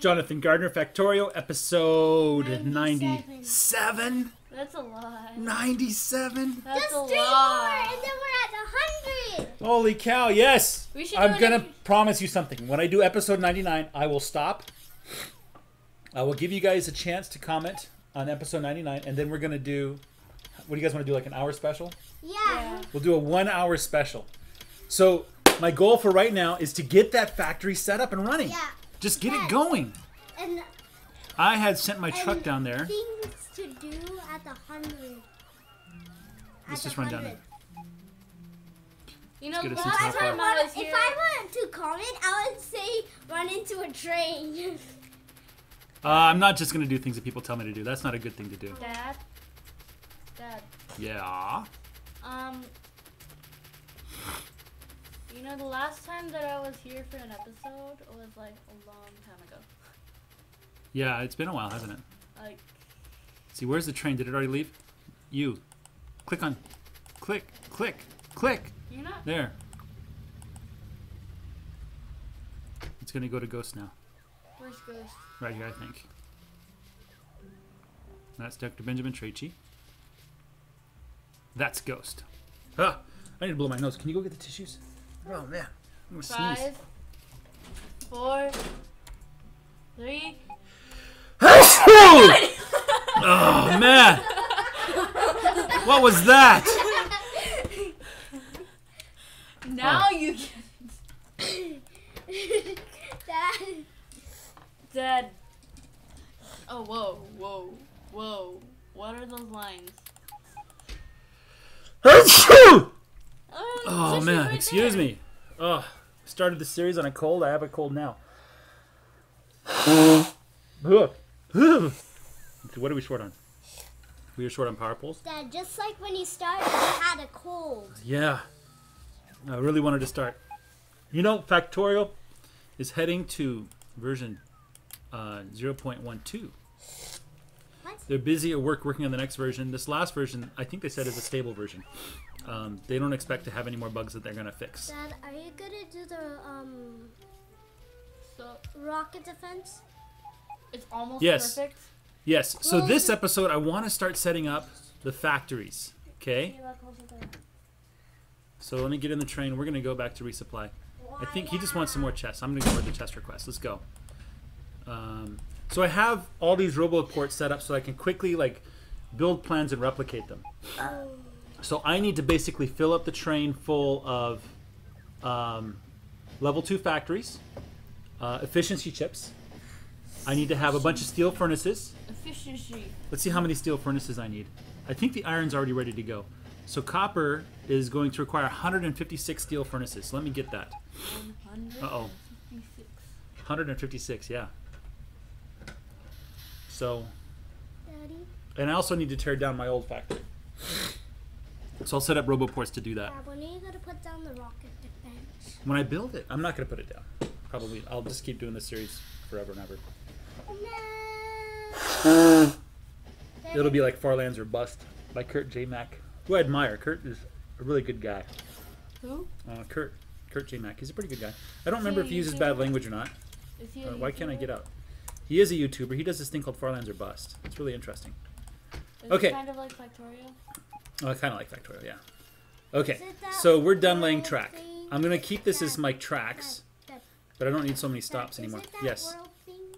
Jonathan Gardner, Factorio, episode 97. That's a lot. 97? That's Just a 3 lot. more, and then we're at 100. Holy cow, yes! We should I'm do gonna promise you something. When I do episode 99, I will stop. I will give you guys a chance to comment on episode 99, and then we're gonna do... What do you guys want to do, like an hour special? Yeah. We'll do a 1 hour special. So, my goal for right now is to get that factory set up and running. Yeah. Just get it going. And I had sent my truck down there. things to do at the 100. Let's just run down there. You know, Let's the get us last into time I was here... If I wanted to comment, I would say run into a train. I'm not just going to do things that people tell me to do. That's not a good thing to do. Dad? Yeah? You know, the last time that I was here for an episode was like a long time ago. Yeah, it's been a while, hasn't it? Like, See, where's the train? Did it already leave? You. Click on. Click. Click. Click. you're not... There. It's going to go to Ghost now. Where's Ghost? Right here, I think. That's Dr. Benjamin Tracey. That's Ghost. Ah, I need to blow my nose. Can you go get the tissues? Oh, man. I'm going to sneeze. 5, 4, 3... Oh, man. What was that? Now Oh. you can... Dad. Dad. Oh, whoa, whoa, whoa. What are those lines? Oh, tissues man. right Excuse there. me. Oh, started the series on a cold. I have a cold now. What are we short on? We were short on power poles? Dad, just like when you started, you had a cold. Yeah. I really wanted to start. You know, Factorio is heading to version 0.12. What? They're busy at work working on the next version. This last version, I think they said, is a stable version. They don't expect to have any more bugs that they're going to fix. Dad, are you gonna do the So, rocket defense? it's almost Yes. perfect. Yes, so Well, this the- episode, I want to start setting up the factories. Okay? So let me get in the train. We're going to go back to resupply. I think he just wants some more chests. I'm going to go for the chest request. Let's go. So I have all these roboports set up so I can quickly like build plans and replicate them. So I need to basically fill up the train full of level 2 factories, efficiency chips. I need to have a bunch of steel furnaces. Efficiency. Let's see how many steel furnaces I need. I think the iron's already ready to go. So copper is going to require 156 steel furnaces. Let me get that. Uh-oh. 156, yeah. So, Daddy? and I also need to tear down my old factory. So I'll set up roboports to do that. Dad, when are you gonna put down the rocket defense? When I build it, I'm not going to put it down. Probably, I'll just keep doing this series forever and ever. No. It'll be like Farlands or Bust by Kurt J. Mack, who I admire. Kurt is a really good guy. Who? Kurt J. Mack. He's a pretty good guy. I don't Is remember he if he uses YouTuber? bad language or not. Is he Why can't I get out? He is a YouTuber. He does this thing called Farlands or Bust. It's really interesting. Is Okay. it kind of like Factorio? Oh, I kind of like Factorio, yeah. Okay, Is it that so we're done laying world track. thing I'm going to keep this as that- my tracks, that- but I don't need so many that- stops is anymore. it that Yes. world thing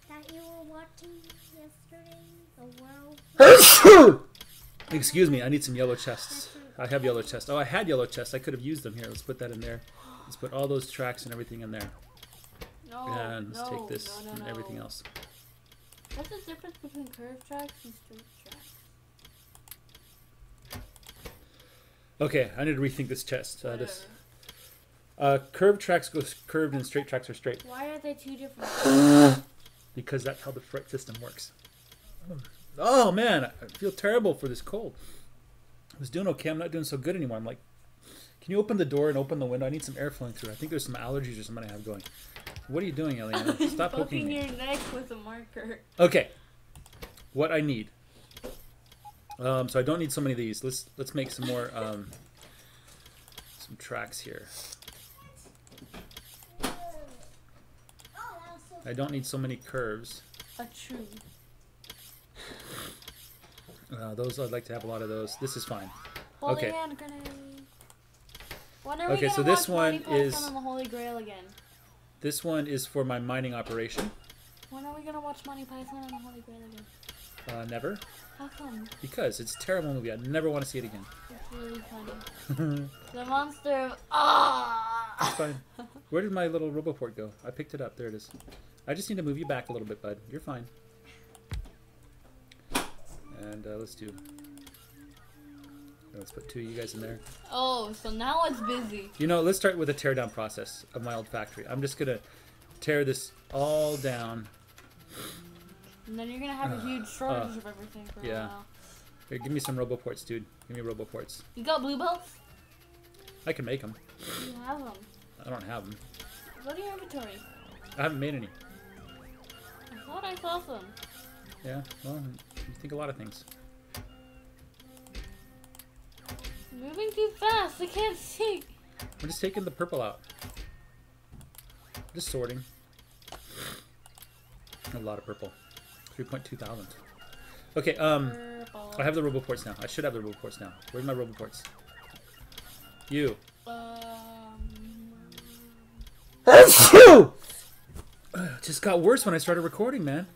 that you were watching yesterday? The world. Excuse me, I need some yellow chests. I have yellow chests. Oh, I had yellow chests. I could have used them here. Let's put that in there. Let's put all those tracks and everything in there. No. And let's no, take this no, no, and no. everything else. What's the difference between curved tracks and straight tracks? Okay, I need to rethink this chest. Whatever. Curved tracks go curved and straight tracks are straight. Why are they two different? Because that's how the freight system works. Oh man, I feel terrible for this cold. I was doing okay. I'm not doing so good anymore. I'm like, can you open the door and open the window? I need some air flowing through. I think there's some allergies or something I have going. What are you doing, Eliana? Stop poking Poking me. your neck with a marker. Okay, what I need. So I don't need so many of these. Let's make some more some tracks here. I don't need so many curves. A tree. Those I'd like to have a lot of those. This is fine. Holy Okay. hand grenade. When are we Okay, gonna so this watch Monty one Python is- and the Holy Grail again? This one is for my mining operation. When are we gonna watch Monty Python and the Holy Grail again? Never. How come? Because it's a terrible movie. I never want to see it again. It's really funny. The monster of ah. It's fine. Where did my little RoboPort go? I picked it up. There it is. I just need to move you back a little bit, bud. You're fine. And let's put 2 of you guys in there. Oh, so now it's busy. You know, let's start with a tear down process of my old factory. I'm just gonna tear this all down. And then you're gonna have a huge shortage of everything for yeah. a while. Here, give me some RoboPorts, dude. Give me RoboPorts. You got blue belts? I can make them. You have them. I don't have them. Go to your inventory. I haven't made any. I thought I saw some. Yeah, well, you think a lot of things. Moving too fast. I can't see. I'm just taking the purple out. Just sorting. A lot of purple. 3.2 thousand. Okay, Purple. I have the RoboPorts now. I should have the RoboPorts now. Where's my RoboPorts? You. Just got worse when I started recording, man.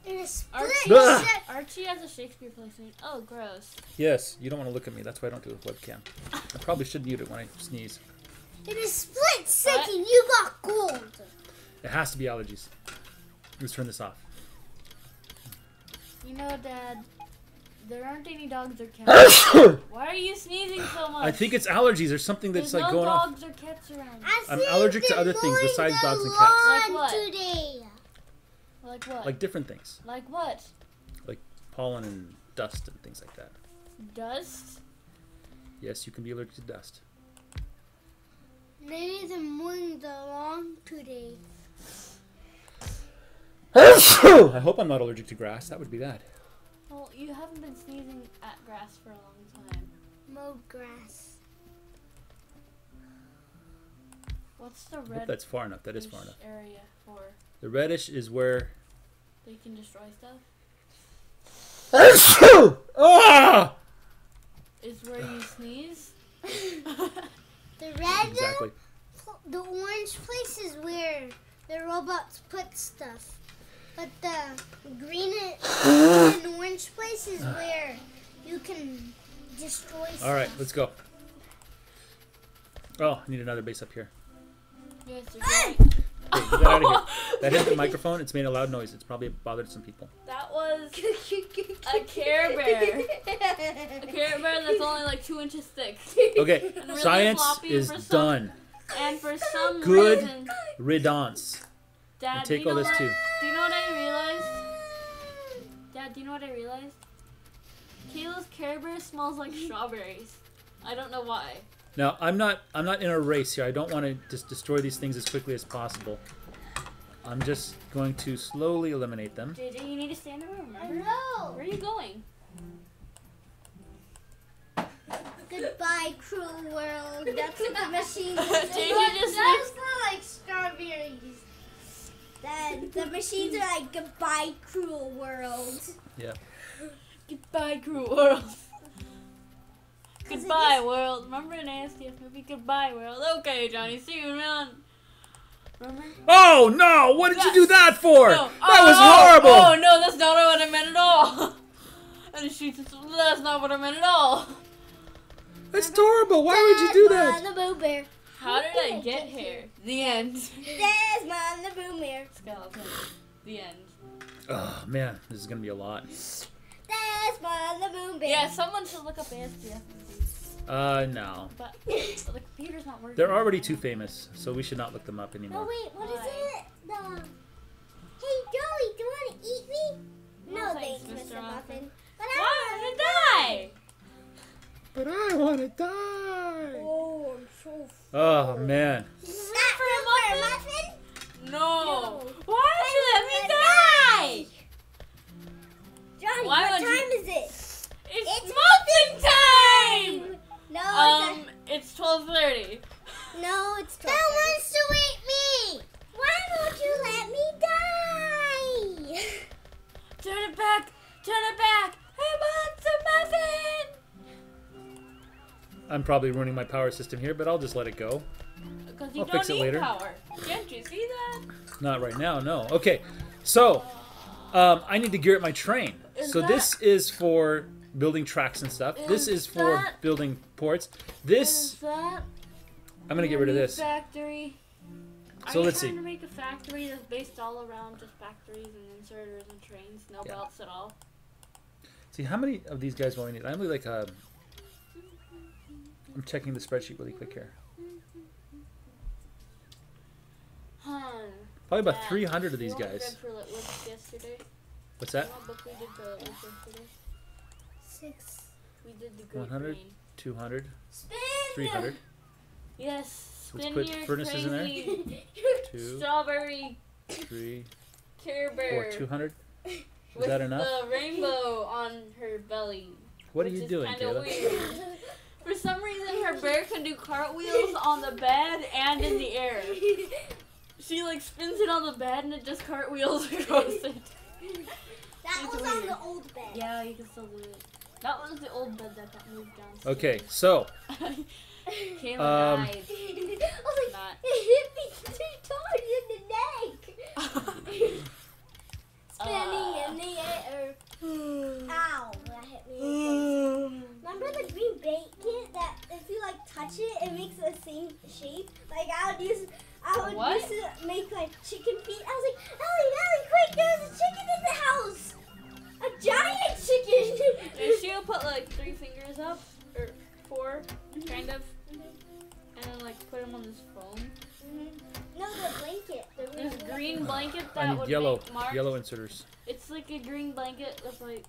In a split Ah! second. Archie has a Shakespeare play soon. Oh, gross. Yes, you don't want to look at me. That's why I don't do a webcam. I probably should mute it when I sneeze. In a split second, you got gold. It has to be allergies. Let's turn this off. You know, Dad, there aren't any dogs or cats. Why are you sneezing so much? I think it's allergies or something that's There's like no going off. dogs or cats around. I'm allergic to other things besides dogs and cats. Like what? Today. Like what? Like different things. Like what? Like pollen and dust and things like that. Dust? Yes, you can be allergic to dust. Maybe the mowing the lawn today. I hope I'm not allergic to grass. That would be bad. Well, you haven't been sneezing at grass for a long time. Mowed grass. What's the I hope red that's far enough. That is far enough. area for? The reddish is where... They can destroy stuff? Ah! Is where you sneeze? The red, Exactly. the orange place is where the robots put stuff. But the green and orange place is where you can destroy stuff. All right, let's go. Oh, I need another base up here. Yes, you're Ah! right. Okay, get that out of here. That hit the microphone. It's made a loud noise. It's probably bothered some people. That was a Care Bear. A Care Bear that's only like 2 inches thick. Okay, And really science floppy is for some- done. And for some Good reason, riddance. Dad, We'll do take you know all this what? too. Do you know what I realized? Dad, do you know what I realized? Kayla's Care Bear smells like strawberries. I don't know why. Now, I'm not in a race here. I don't want to just destroy these things as quickly as possible. I'm just going to slowly eliminate them. JJ, you need to stay in the room, remember? No. Where are you going? Goodbye, cruel world. That's what the machine JJ just That's not like strawberries. The machines are like goodbye, cruel world. Yeah. Goodbye, cruel world. Goodbye, world. Remember an ASTF movie? Goodbye, world. Okay, Johnny, see you, man. Remember? Oh no! What did you do that for? No. That was horrible. Oh no, that's not what I meant at all. And it shoots. That's not what I meant at all. That's horrible. Why would you do that? The Boo Bear. How did I get here? The end. Desmond the Boo Bear. Skeleton. The end. Oh man, this is gonna be a lot. Desmond the Boo Bear. Yeah, someone should look up ASTF movies. No. But the computer's not working. They're already too famous, so we should not look them up No, anymore. wait, what is Why? it? Hey, Joey, do you want to eat me? No, No, thanks, thanks, Mr. Mr. Muffin. Muffin. But Why did I die? But I want to die. Oh, I'm so Oh man. Not for a muffin? No. Why did you let me die? Johnny, Why what would time you- is it? It's muffin time. No, It's 12:30. no, it's 12. That wants to eat me. Why Turn it back! Turn it back! I want some muffin! I'm probably ruining my power system here, but I'll just let it go. Because you I'll don't fix it need later. power. Can't you see that? Not right now, no. Okay, so I need to gear up my train. So this is for building tracks and stuff. This is for that- building ports. This, Is that I'm going to get rid of this. Factory. So let's see. Are you trying to make a factory that's based all around just factories and inserters and trains, no Yeah. belts at all? See, how many of these guys will I need? I'm like, I'm checking the spreadsheet really quick here. Probably about Yeah. 300 of these You know what we guys. read for Lit Works yesterday? What's You that? know what book we did for Lit Works yesterday? 6. We did the Great 100? Brain. 200, Spin! 300. Yes. Let's Spin put your furnaces in there. crazy 2, strawberry 3, Care 4, Bear 200. Is with that enough? the rainbow on her belly. What are which you is doing, kinda Kayla? weird. For some reason, her bear can do cartwheels on the bed and in the air. She like spins it on the bed and it just cartwheels across it. That It's was weird. on the old bed. Yeah, you can still do it. That was the old bed that got moved downstairs. Okay, so Kayla Um, died. I was like, Not. it hit me 3 times in the neck. Spinning in the air. Ow, that hit me in the face. Remember the green bacon that if you like touch it, it makes the same shape? Like I would use to make like chicken feet. I was like, Ellie, quick, there's a chicken in the house. A giant chicken. And she'll put like 3 fingers up, or 4, kind of, and then like put them on this foam. No, the blanket. This green blanket I that need would yellow, make marks. yellow inserters. It's like a green blanket with like,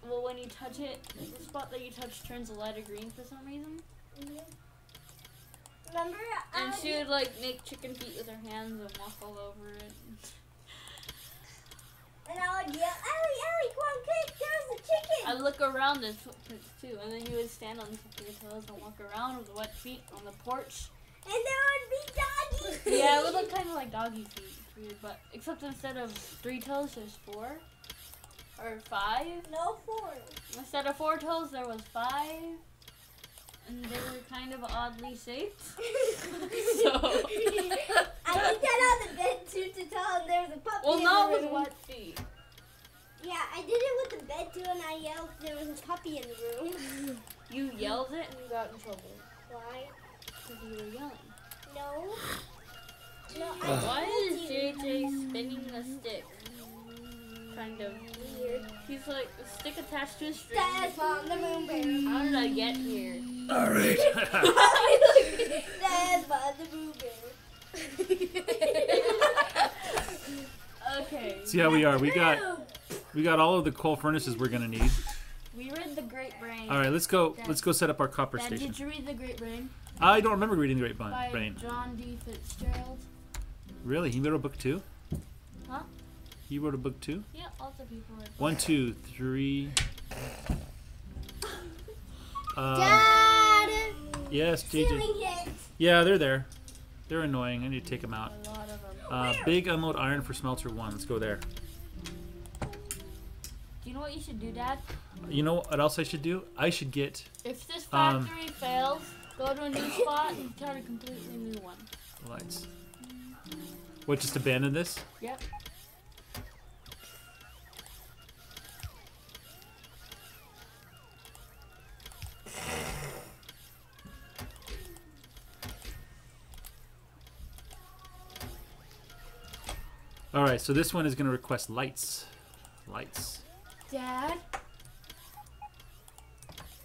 well, when you touch it, the spot that you touch turns a lighter green for some reason. Remember? And she would like make chicken feet with her hands and walk all over it. And I would yell, Ellie, come on, quick, there's the chicken. I'd look around the footprints too, and then you would stand on the tip of your toes and walk around with wet feet on the porch. And there would be doggy feet. Yeah, it would look kind of like doggy feet. It's weird, but except instead of 3 toes, there's 4 or 5. No 4. Instead of 4 toes, there was 5, and they were kind of oddly shaped. So I did that on the bed too to tell him there was a puppy well, in not the with room. wet feet. Yeah, I did it with the bed too, and I yelled there was a puppy in the room. You yelled it and you got in trouble Why? because you were yelling. No. No, Why I is told you. JJ spinning the stick? Kind of Weird. He's like a stick attached to a string. That's on the moon bear. How did I get here? All right. That's on the moon bear. Okay. See how we are. We got all of the coal furnaces we're gonna need. We read The Great Brain. All right, let's go. Let's go set up our copper Dad, station. did you read The Great Brain? I don't remember reading the Great By Brain. John D. Fitzgerald. Really? He wrote a book too? Huh? He wrote a book too? Yeah, lots of people read. 1, 2, 3. Dad! Yes, JJ. Ceiling hit. Yeah, they're there. They're annoying. I need to take them out. A lot of them. Big unload iron for smelter 1. Let's go there. Do you know what you should do, Dad? You know what else I should do? I should get If this factory fails, go to a new spot and start a completely new one. lights. What, just abandon this? Yep. Alright, so this one is going to request lights. Lights. Dad,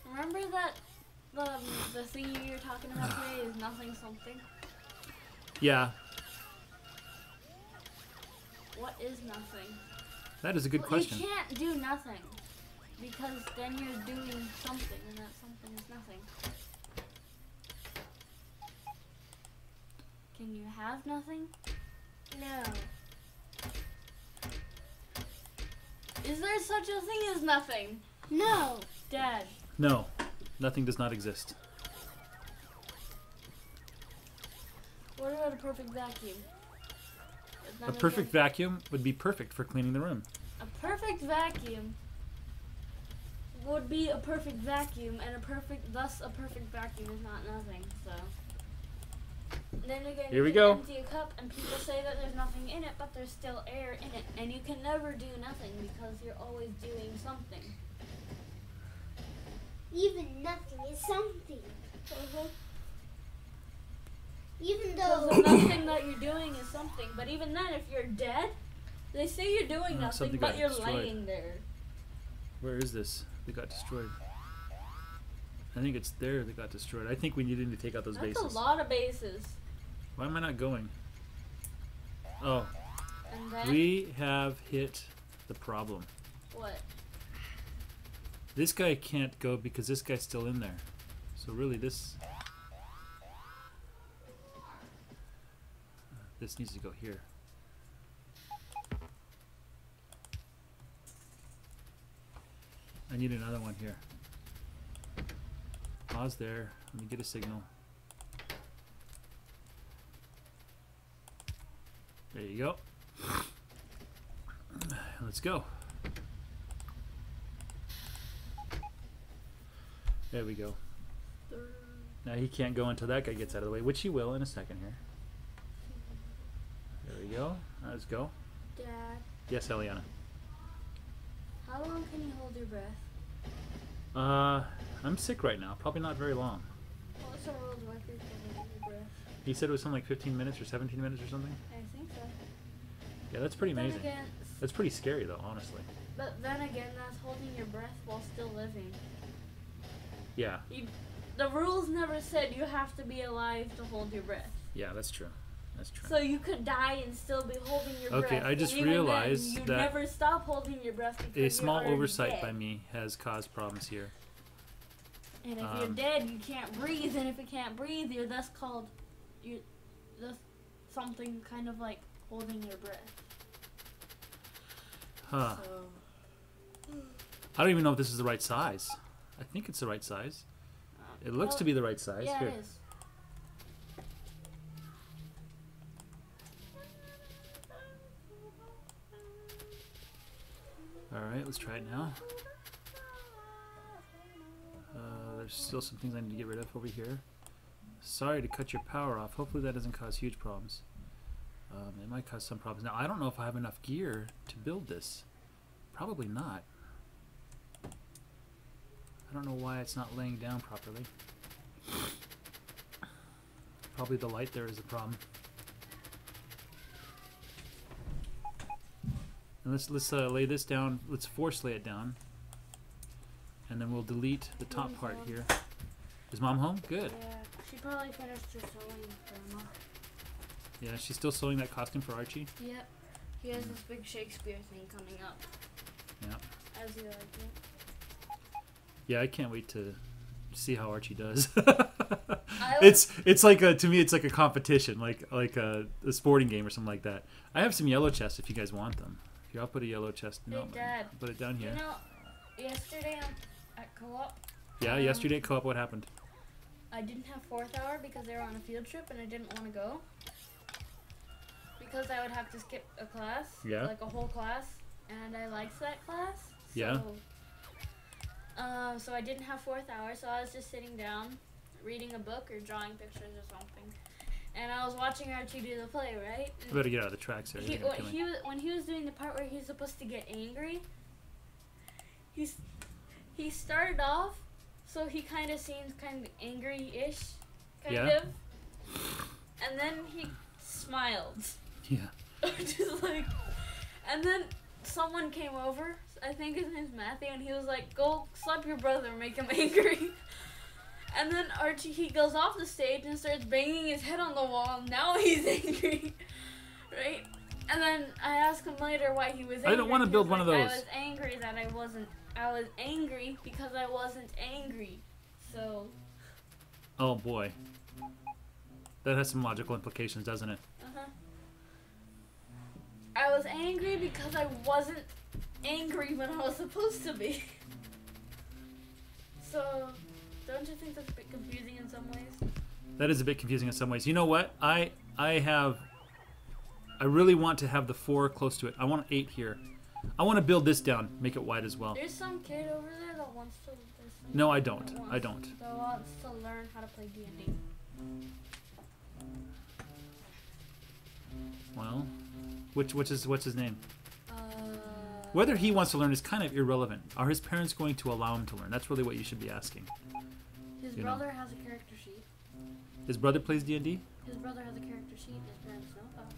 remember that the thing you were talking about today is nothing something? Yeah, What is nothing? that is a good Well, question. You can't do nothing because then you're doing something, and that something is nothing. Can you have nothing? No. Is there such a thing as nothing? No. Dad, No, nothing does not exist. what about a perfect vacuum? Is A that perfect vacuum would be perfect for cleaning the room. A perfect vacuum would be a perfect vacuum, and thus a perfect vacuum is not nothing. So then again, Here we you can go. empty a cup, and people say that there's nothing in it, but there's still air in it, and you can never do nothing because you're always doing something. Even nothing is something. Even So though nothing that you're doing is something, but even then, if you're dead, they say you're doing nothing, something but got you're destroyed. laying there. Where is this? They got destroyed. I think it's there that got destroyed. I think we needed to take out those That's bases. a lot of bases. Why am I not going? Oh, And then we have hit the problem. what? This guy can't go because this guy's still in there. So really this needs to go here. I need another one here. Pause there. Let me get a signal. There you go. Let's go. There we go. Now he can't go until that guy gets out of the way, which he will in a second here. There we go. Let's go. Dad, Yes, Eliana. how long can you hold your breath? I'm sick right now. Probably not very long. What's the world record for holding your breath? He said it was something like 15 minutes or 17 minutes or something. I think so. Yeah, that's pretty Then amazing. again, That's pretty scary though, honestly. but then again, that's holding your breath while still living. Yeah. The rules never said you have to be alive to hold your breath. Yeah, that's true. That's true. So you could die and still be holding your breath. Okay, I just Even then, realized you that never stop holding your breath because A you're small already oversight dead. by me has caused problems here. And if you're dead, you can't breathe. And if you can't breathe, you're thus called, thus something kind of like holding your breath. Huh. So, I don't even know if this is the right size. I think it's the right size. It looks to be the right size. Yeah, Here. it is. Alright, let's try it now. There's still some things I need to get rid of over here. Sorry to cut your power off. Hopefully that doesn't cause huge problems. It might cause some problems. Now, I don't know if I have enough gear to build this. Probably not. I don't know why it's not laying down properly. Probably the light there is the problem. And let's lay this down. Let's force lay it down, and then we'll delete the top Mom's part home. here. Is Mom home? Good. Yeah, she probably finished her sewing, Grandma. Yeah, she's still sewing that costume for Archie. Yep. He has this big Shakespeare thing coming up. Yeah. As you like it. Yeah, I can't wait to see how Archie does. I it's like to me it's like a competition, like a sporting game or something like that. I have some yellow chests if you guys want them. Here, I'll put a yellow chest. Hey, No, Dad. I'll put it down here. You know, yesterday at co-op, Yeah, yesterday at co-op, what happened? I didn't have 4th hour because they were on a field trip and I didn't want to go. Because I would have to skip a class, Yeah. like a whole class, and I liked that class. So, Yeah. So I didn't have 4th hour, so I was just sitting down, reading a book or drawing pictures or something. And I was watching Archie do the play, right? And I better get out of the tracks here. You're gonna kill me. when he was doing the part where he was supposed to get angry, he started off, so he kind of seems kind of angry-ish, kind Yeah. of. And then he smiled. Yeah. Just like, and then someone came over, I think his name's Matthew, and he was like, go slap your brother, make him angry. And then Archie, he goes off the stage and starts banging his head on the wall, and now he's angry, right? And then I asked him later why he was angry. I don't wanna He build was one of like, those. I was angry that I was angry because I wasn't angry, so. Oh boy. That has some logical implications, doesn't it? I was angry because I wasn't angry when I was supposed to be. So, don't you think that's a bit confusing in some ways? That is a bit confusing in some ways. You know what? I really want to have the 4 close to it. I want 8 here. I want to build this down, make it wide as well. There's some kid over there that wants to. No, I don't. I don't. That wants to learn how to play D&D. Well, what's his name? Uh, Whether he wants to learn is kind of irrelevant. Are his parents going to allow him to learn? That's really what you should be asking. His brother has a character sheet. His brother plays D&D? His brother has a character sheet. His parents know about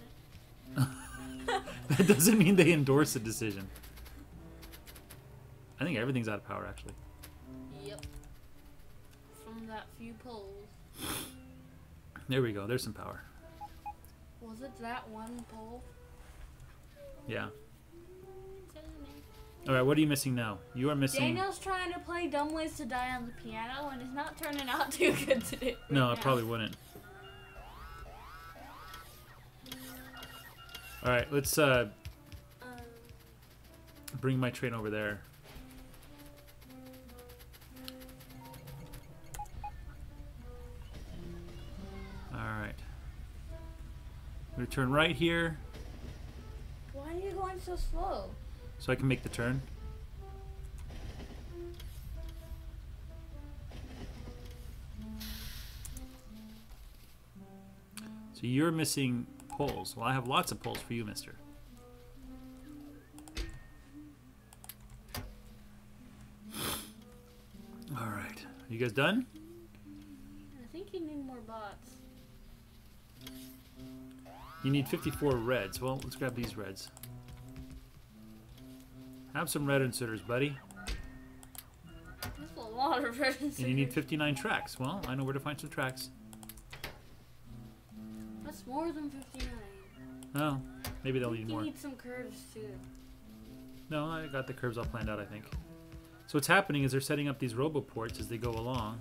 it. That doesn't mean they endorse the decision. I think everything's out of power, actually. Yep. From that few polls. There we go. There's some power. Was it that one poll? Yeah. All right, what are you missing now? You are missing... Daniel's trying to play Dumb Ways to Die on the piano, and it's not turning out too good today. No, it probably wouldn't. All right, let's bring my train over there. All right. I'm gonna turn right here Why are you going so slow? so I can make the turn. So you're missing poles. Well, I have lots of poles for you, mister. All right. Are you guys done? I think you need more bots. You need 54 reds. Well, let's grab these reds. Have some red inserters, buddy. That's a lot of red And you need 59 tracks. Well, I know where to find some tracks. That's more than 59. Oh, maybe they'll need You more. need some curves too. No, I got the curves all planned out, I think. So what's happening is they're setting up these roboports as they go along.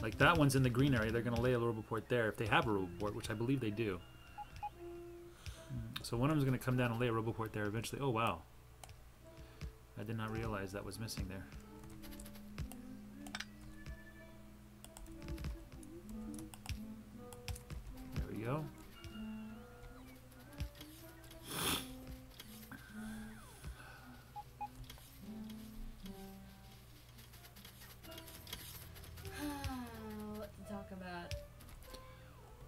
Like that one's in the green area. They're going to lay a roboport there if they have a roboport, which I believe they do. So one of them's going to come down and lay a roboport there eventually. Oh, wow. I did not realize that was missing there. There we go. What to talk about?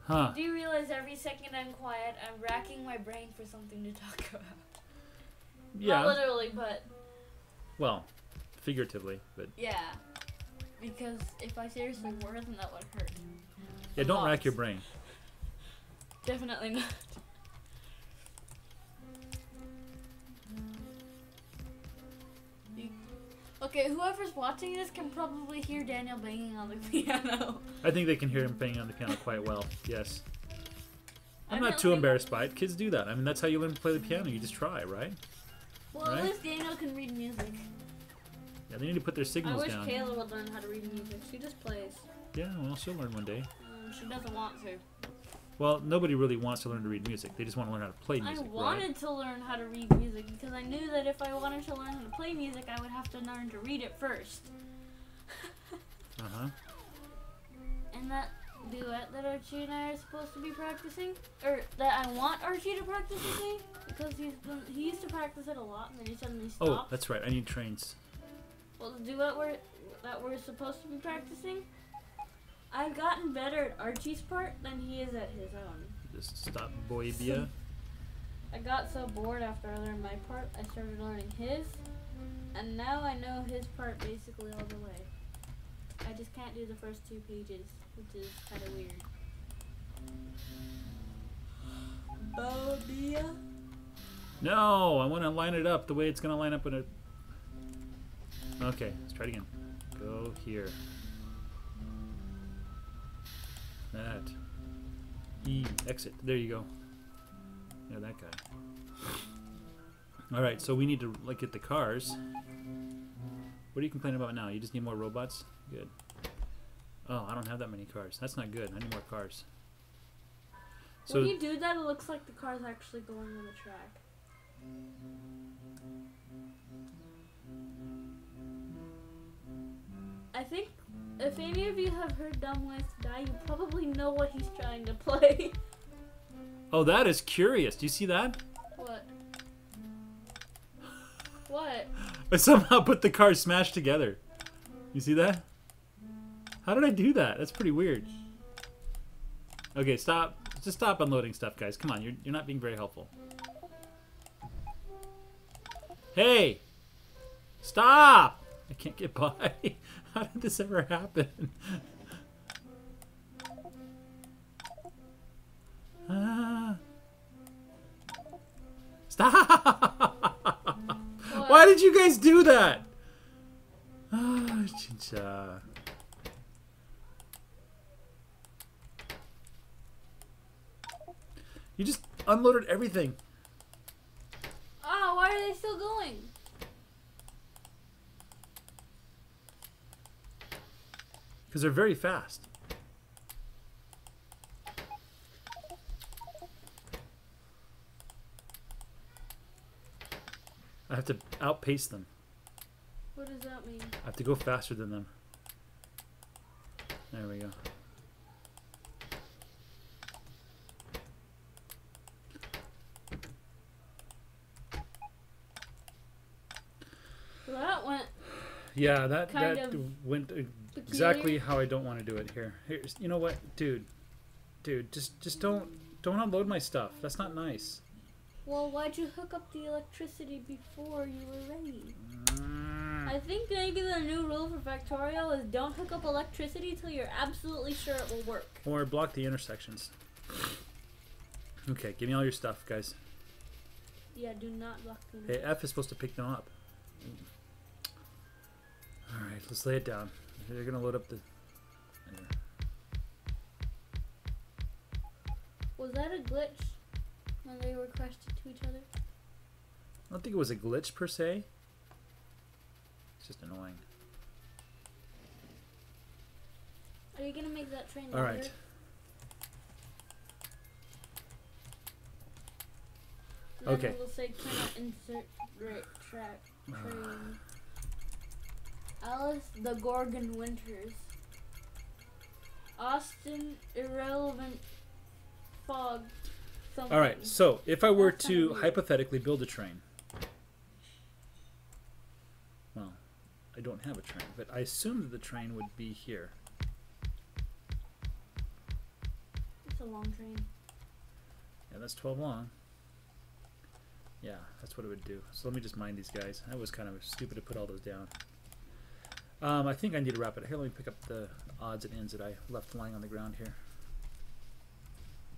Huh. Do you realize every second I'm quiet, I'm racking my brain for something to talk about? Yeah. Not literally, but Well, figuratively, but yeah. Because if I seriously were, then that would hurt. yeah, don't rack your brain. Definitely not. Okay, whoever's watching this can probably hear Daniel banging on the piano. I think they can hear him banging on the piano quite well. Yes. I'm I not don't too think- embarrassed by it. Kids do that. I mean, that's how you learn to play the piano. You just try, right? Well, Right? at least Daniel can read music. Yeah, they need to put their I signals wish down. Kayla would learn how to read music. She just plays. Yeah, well, she'll learn one day. She doesn't want to. Well, nobody really wants to learn to read music. They just want to learn how to play music, I wanted right? to learn how to read music because I knew that if I wanted to learn how to play music, I would have to learn to read it first. Uh-huh. And that duet that Archie and I are supposed to be practicing, or that I want Archie to practice with me, because he used to practice it a lot, and then he suddenly stopped. Oh, that's right. I need trains. Well, the duet that we're supposed to be practicing, I've gotten better at Archie's part than he is at his own. Just stop, boy, Bia. I got so bored after I learned my part, I started learning his, and now I know his part basically all the way. I just can't do the first 2 pages, which is kind of weird. Bobia? No, I want to line it up the way it's going to line up in a... Okay, let's try it again. Go here. That. E. Exit. There you go. Yeah, that guy. Alright, so we need to like get the cars. What are you complaining about now? You just need more robots? Good. Oh, I don't have that many cars. That's not good. I need more cars. So When you do that, it looks like the car's actually going on the track. I think if any of you have heard Dumb Ways to Die, you probably know what he's trying to play. Oh, that is curious. Do you see that? What? I somehow put the cars smashed together. You see that? How did I do that? That's pretty weird. Okay, stop. Just stop unloading stuff, guys. Come on, you're not being very helpful. Hey! Stop! I can't get by. How did this ever happen? Stop! Why did you guys do that? Oh, chincha. You just unloaded everything. Oh, why are they still going? Because they're very fast. I have to outpace them. What does that mean? I have to go faster than them. There we go. Well, that went. Yeah, that Kind went exactly how I don't want to do it. Here's, you know what, dude, just don't unload my stuff. That's not nice. Well, why'd you hook up the electricity before you were ready? I think maybe the new rule for Factorio is don't hook up electricity till you're absolutely sure it will work. Or block the intersections. Okay, give me all your stuff, guys. Yeah, do not block the Hey, F is supposed to pick them up. Alright, let's lay it down. They're gonna load up the... There. Was that a glitch when they were crashed to each other? I don't think it was a glitch per se. It's just annoying. Are you gonna make that train longer? Alright. Okay. It will say cannot insert track train. Alice the Gorgon Winters. Austin Irrelevant Fog. Something. Alright, so if I were That's to kinda weird. hypothetically build a train. Well, I don't have a train, but I assume that the train would be here. It's a long train. Yeah, that's 12 long. Yeah, that's what it would do. So let me just mind these guys. That was kind of stupid to put all those down. I think I need to wrap it. Here, let me pick up the odds and ends that I left lying on the ground here.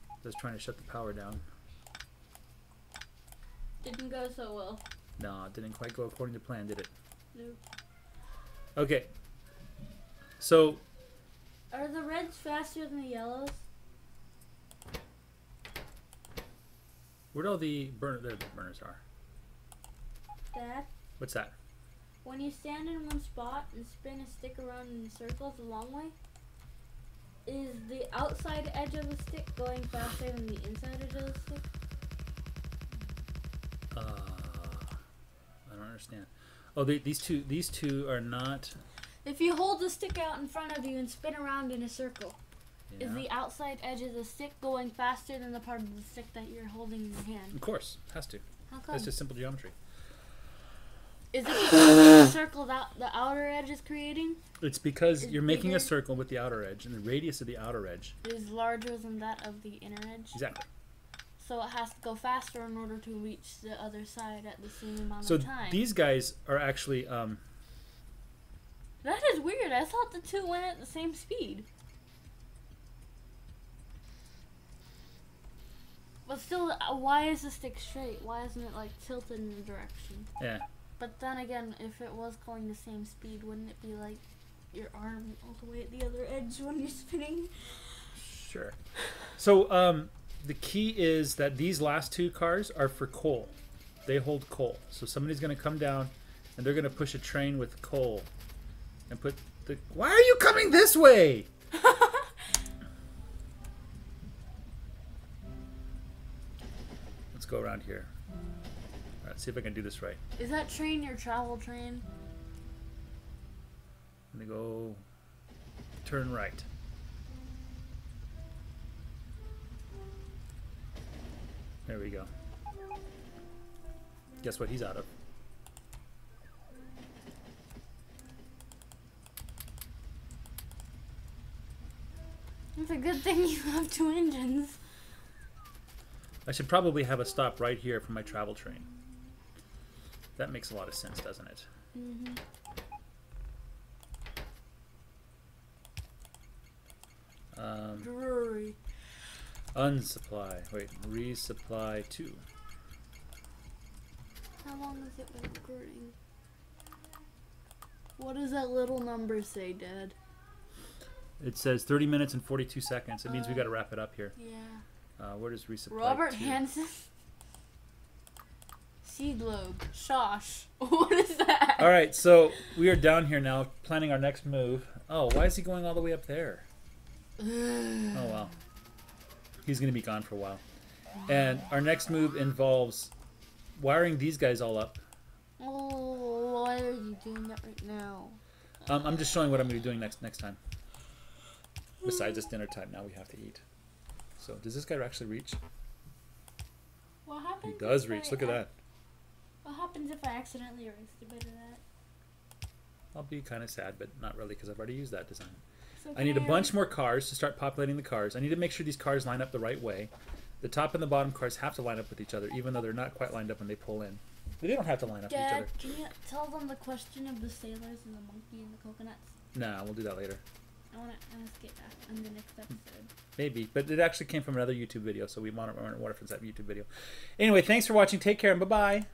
I was trying to shut the power down. Didn't go so well. No, it didn't quite go according to plan, did it? Nope. Okay. So, Are the reds faster than the yellows? where'd all the there the burners are? Dad? What's that? When you stand in one spot and spin a stick around in circles a long way, is the outside edge of the stick going faster than the inside edge of the stick? I don't understand. Oh, these two are not. If you hold the stick out in front of you and spin around in a circle, Yeah. is the outside edge of the stick going faster than the part of the stick that you're holding in your hand? Of course, has to. How come? That's just simple geometry. Is it because the circle that the outer edge is creating It's because It's you're making a bigger. circle with the outer edge, and the radius of the outer edge. is larger than that of the inner edge? Exactly. So it has to go faster in order to reach the other side at the same amount So of time. these guys are actually. That is weird. I thought the two went at the same speed. But still, why is the stick straight? Why isn't it like tilted in a direction? Yeah. But then again, if it was going the same speed, wouldn't it be like your arm all the way at the other edge when you're spinning? Sure. So the key is that these last two cars are for coal. They hold coal. So somebody's going to come down and they're going to push a train with coal and put the. Why are you coming this way? Let's go around here. All right, see if I can do this right. Is that train your travel train? I'm gonna go turn right. There we go. Guess what he's out of? good thing you have 2 engines. I should probably have a stop right here for my travel train. That makes a lot of sense, doesn't it? Mm-hmm. Drury. Unsupply. Wait, resupply 2. How long has it been recording? What does that little number say, Dad? It says 30 minutes and 42 seconds. It means we got to wrap it up here. Yeah. Where does resupply Robert 2? Hansen. Seed lobe. Shosh. What is that? All right, so we are down here now planning our next move. Oh, why is he going all the way up there? Oh, well. He's going to be gone for a while. And our next move involves wiring these guys all up. Oh, why are you doing that right now? I'm just showing what I'm going to be doing next time. Besides, it's dinner time. Now we have to eat. So, does this guy actually reach? What happens? He does reach. Look at that. What happens if I accidentally erased a bit of that? I'll be kind of sad, but not really because I've already used that design. So I need a bunch more cars to start populating the cars. I need to make sure these cars line up the right way. The top and the bottom cars have to line up with each other, even though they're not quite lined up when they pull in. They don't have to line up with each Dad, other. can you tell them the question of the sailors and the monkey and the coconuts? Nah, we'll do that later. I want to ask it in the next episode. Maybe, but it actually came from another YouTube video, so we want to reference that YouTube video. Anyway, thanks for watching. Take care and bye-bye.